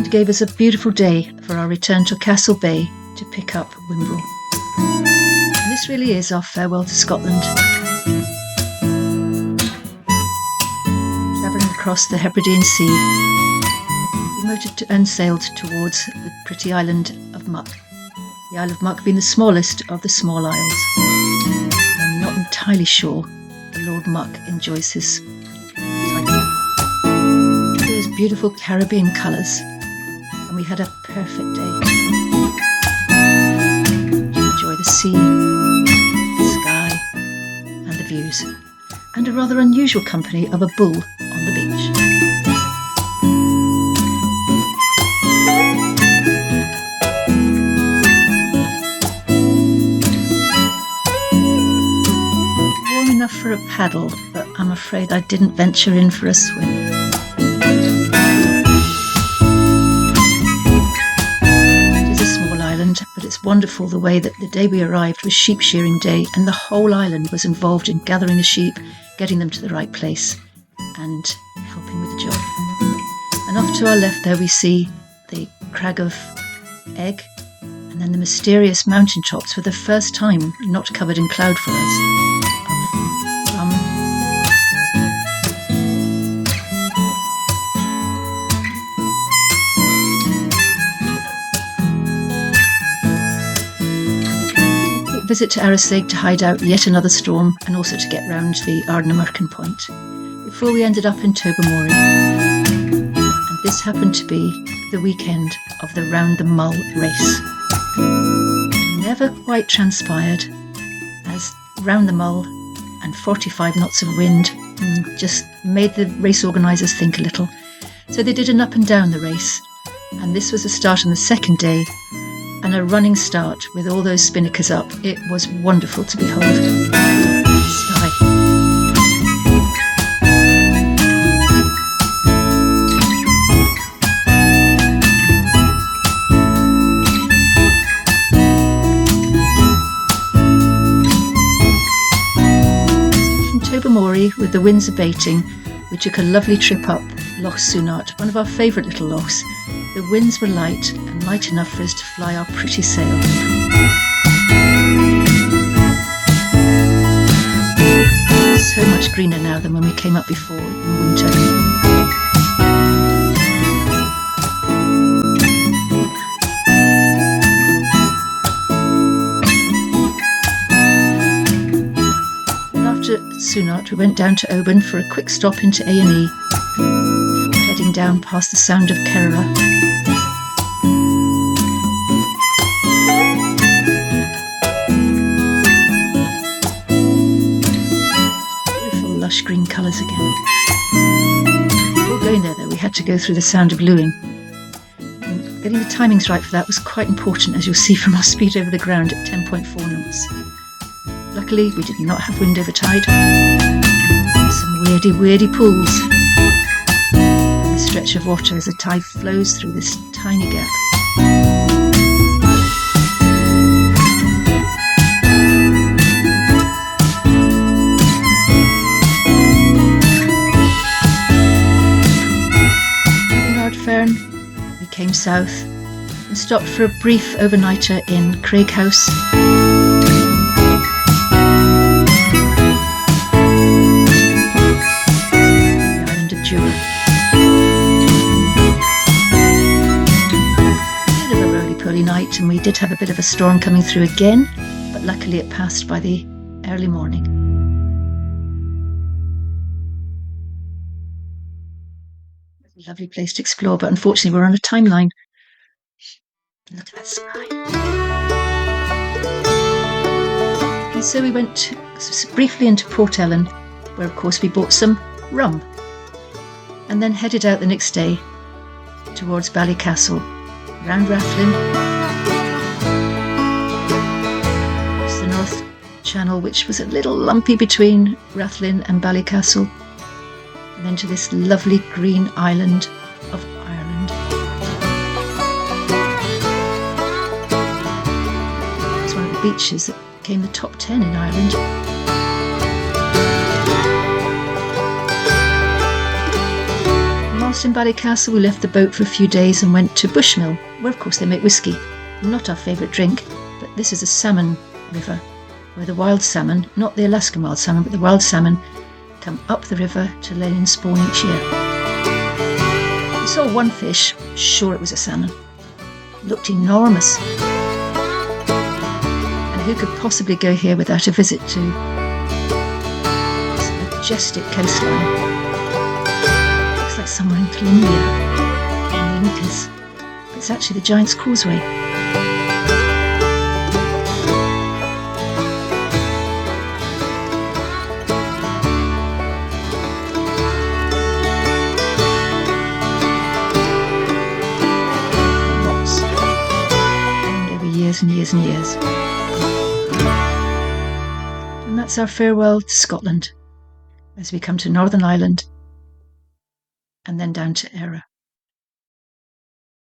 and gave us a beautiful day for our return to Castle Bay to pick up Whimbrel. And this really is our farewell to Scotland. Travelling across the Hebridean Sea, we motored and sailed towards the pretty island of Muck. The Isle of Muck being the smallest of the small isles. I'm not entirely sure the Lord Muck enjoys his title. Those beautiful Caribbean colours, and we had a perfect day to enjoy the sea, the sky and the views, and a rather unusual company of a bull on the beach. For a paddle, but I'm afraid I didn't venture in for a swim. It is a small island, but it's wonderful the way that the day we arrived was sheep shearing day, and the whole island was involved in gathering the sheep, getting them to the right place, and helping with the job. And off to our left there we see the Crag of Egg, and then the mysterious mountain tops for the first time not covered in cloud for us. Visit to Arisaig to hide out yet another storm and also to get round the Ardnamurchan Point before we ended up in Tobermory. And this happened to be the weekend of the Round the Mull race. Never quite transpired, as Round the Mull and 45 knots of wind just made the race organisers think a little. So they did an up and down the race, and this was the start on the second day, and a running start with all those spinnakers up. It was wonderful to behold. Sky. From Tobermory, with the winds abating, we took a lovely trip up Loch Sunart, one of our favourite little lochs. The winds were light and light enough for us to fly our pretty sail. So much greener now than when we came up before in winter. And after Sunart, we went down to Oban for a quick stop into A&E before heading down past the Sound of Kerala. Lush green colours again. Before going there though, we had to go through the Sound of Lewin. And getting the timings right for that was quite important, as you'll see from our speed over the ground at 10.4 knots. Luckily we did not have wind over tide. Some weirdy pools and the stretch of water as the tide flows through this tiny gap. We came south and stopped for a brief overnighter in Craighouse. The island of Jura. A bit of a roly-poly night, and we did have a bit of a storm coming through again, but luckily it passed by the early morning. Lovely place to explore, but unfortunately we're on a timeline. Look at that sky. And so we went briefly into Port Ellen, where of course we bought some rum, and then headed out the next day towards Ballycastle, round Rathlin, across the North Channel, which was a little lumpy between Rathlin and Ballycastle, and then to this lovely green island of Ireland. It's one of the beaches that became the top 10 in Ireland. Whilst in Ballycastle, we left the boat for a few days and went to Bushmill, where of course they make whisky. Not our favourite drink, but this is a salmon river, where the wild salmon, not the Alaskan wild salmon, but the wild salmon, come up the river to lay in spawn each year. We saw one fish, sure it was a salmon. It looked enormous. And who could possibly go here without a visit to this majestic coastline? Looks like somewhere in Colombia, in the Incas. But it's actually the Giant's Causeway. And years and years. And that's our farewell to Scotland as we come to Northern Ireland and then down to Éire.